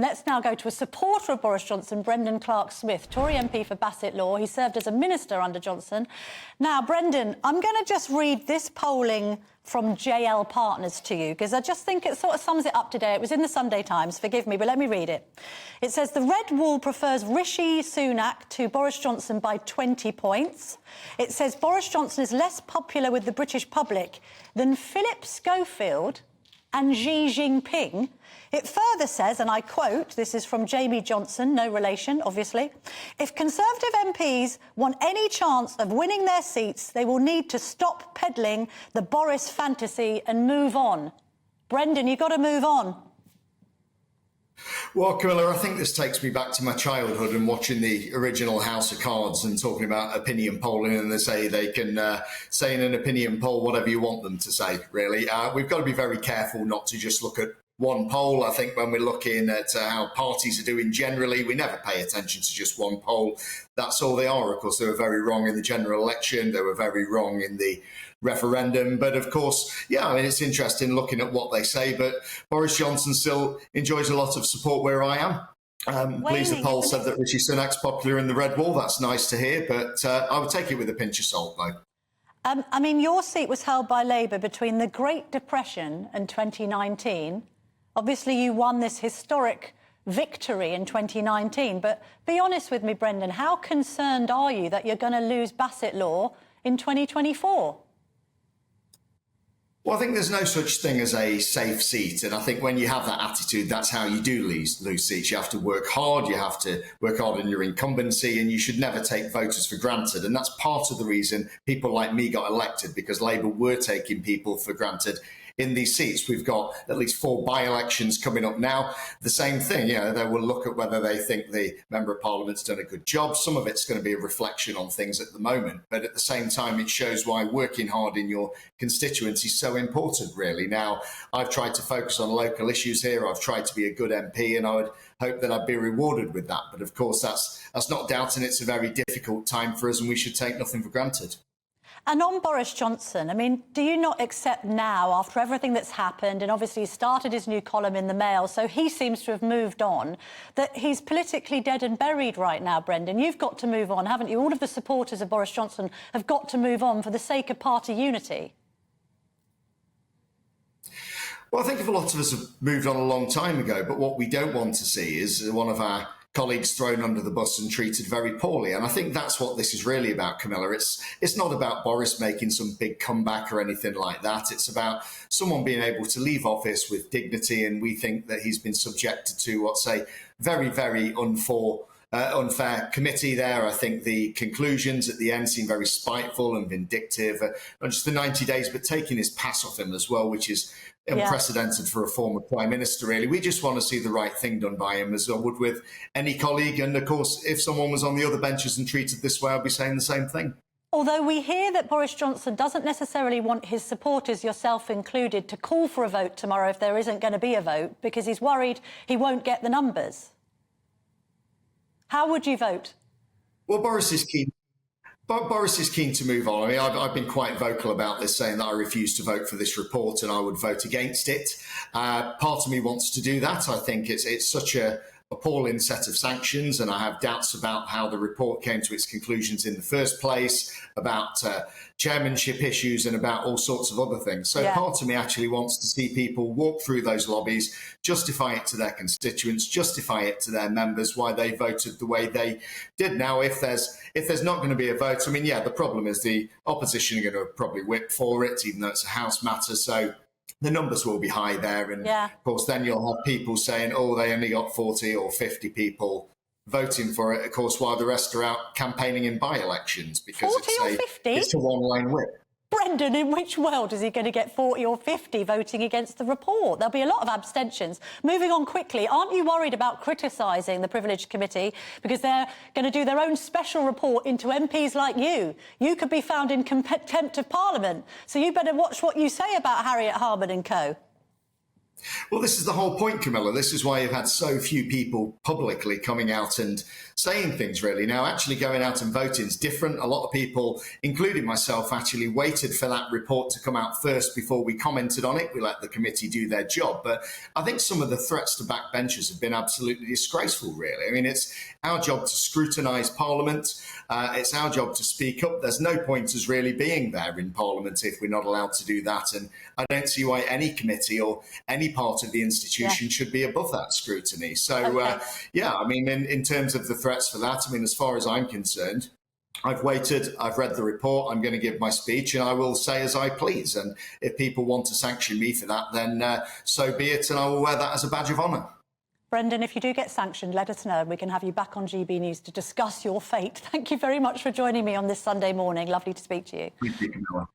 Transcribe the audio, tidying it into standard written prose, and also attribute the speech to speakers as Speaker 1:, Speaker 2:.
Speaker 1: let's now go to a supporter of Boris Johnson, Brendan Clarke-Smith, Tory MP for Bassett Law. He served as a minister under Johnson. Now, Brendan, I'm going to just read this polling from JL Partners to you, because I just think it sort of sums it up today. It was in the Sunday Times, forgive me, but let me read it. It says, the Red Wall prefers Rishi Sunak to Boris Johnson by 20 points. It says Boris Johnson is less popular with the British public than Philip Schofield and Xi Jinping. It further says, and I quote, this is from Jamie Johnson, no relation, obviously, if Conservative MPs want any chance of winning their seats, they will need to stop peddling the Boris fantasy and move on. Brendan, you've got to move on.
Speaker 2: Well, Camilla, I think this takes me back to my childhood and watching the original House of Cards and talking about opinion polling, and they say they can say in an opinion poll whatever you want them to say, really. We've got to be very careful not to just look at one poll. I think when we're looking at how parties are doing generally, we never pay attention to just one poll. That's all they are. Of course, they were very wrong in the general election. They were very wrong in the referendum. But of course, yeah, I mean, it's interesting looking at what they say. But Boris Johnson still enjoys a lot of support where I am. Pleased the poll said that Rishi Sunak's popular in the Red Wall. That's nice to hear. But I would take it with a pinch of salt, though.
Speaker 1: I mean, your seat was held by Labour between the Great Depression and 2019. Obviously, you won this historic victory in 2019. But be honest with me, Brendan, how concerned are you that you're going to lose Bassett Law in 2024?
Speaker 2: Well, I think there's no such thing as a safe seat. And I think when you have that attitude, that's how you do lose seats. You have to work hard. You have to work hard in your incumbency, and you should never take voters for granted. And that's part of the reason people like me got elected, because Labour were taking people for granted in these seats. We've got at least 4 by-elections coming up now. The same thing, you know, they will look at whether they think the Member of Parliament's done a good job. Some of it's going to be a reflection on things at the moment. But at the same time, it shows why working hard in your constituency is so important, really. Now, I've tried to focus on local issues here. I've tried to be a good MP, and I would hope that I'd be rewarded with that. But of course, that's not doubting it's a very difficult time for us, and we should take nothing for granted.
Speaker 1: And on Boris Johnson, I mean, do you not accept now, after everything that's happened, and obviously he started his new column in the Mail, so he seems to have moved on, that he's politically dead and buried right now, Brendan? You've got to move on, haven't you? All of the supporters of Boris Johnson have got to move on for the sake of party unity.
Speaker 2: Well, I think a lot of us have moved on a long time ago, but what we don't want to see is one of our colleagues thrown under the bus and treated very poorly. And I think that's what this is really about, Camilla. It's not about Boris making some big comeback or anything like that. It's about someone being able to leave office with dignity. And we think that he's been subjected to what's a very, very unfair committee there. I think the conclusions at the end seem very spiteful and vindictive. Not just the 90 days, but taking his pass off him as well, which is unprecedented for a former Prime Minister, really. We just want to see the right thing done by him, as I would with any colleague. And of course, if someone was on the other benches and treated this way, I'd be saying the same thing.
Speaker 1: Although we hear that Boris Johnson doesn't necessarily want his supporters, yourself included, to call for a vote tomorrow if there isn't going to be a vote, because he's worried he won't get the numbers. How would you vote?
Speaker 2: Well, Boris is keen. Boris is keen to move on. I mean, I've been quite vocal about this, saying that I refuse to vote for this report and I would vote against it. Part of me wants to do that. I think it's such a appalling set of sanctions, and I have doubts about how the report came to its conclusions in the first place, about chairmanship issues and about all sorts of other things. So part of me actually wants to see people walk through those lobbies, justify it to their constituents, justify it to their members why they voted the way they did. Now, if there's not going to be a vote, I mean, yeah, the problem is the opposition are going to probably whip for it, even though it's a House matter. So the numbers will be high there. And of course, then you'll have people saying, oh, they only got 40 or 50 people voting for it, of course, while the rest are out campaigning in by-elections, because it's a one-line whip.
Speaker 1: Brendan, in which world is he going to get 40 or 50 voting against the report? There'll be a lot of abstentions. Moving on quickly, aren't you worried about criticising the Privileged Committee because they're going to do their own special report into MPs like you? You could be found in contempt of Parliament, so you better watch what you say about Harriet Harman and co.
Speaker 2: Well, this is the whole point, Camilla. This is why you've had so few people publicly coming out and saying things, really. Now, actually going out and voting is different. A lot of people, including myself, actually waited for that report to come out first before we commented on it. We let the committee do their job. But I think some of the threats to backbenchers have been absolutely disgraceful, really. I mean, it's our job to scrutinise Parliament. It's our job to speak up. There's no point us really being there in Parliament if we're not allowed to do that. And I don't see why any committee or any part of the institution should be above that scrutiny. So, I mean, in terms of the threats for that, I mean, as far as I'm concerned, I've waited, I've read the report, I'm going to give my speech, and I will say as I please. And if people want to sanction me for that, then so be it, and I will wear that as a badge of honour.
Speaker 1: Brendan, if you do get sanctioned, let us know and we can have you back on GB News to discuss your fate. Thank you very much for joining me on this Sunday morning. Lovely to speak to you.
Speaker 2: Thank you, Camilla.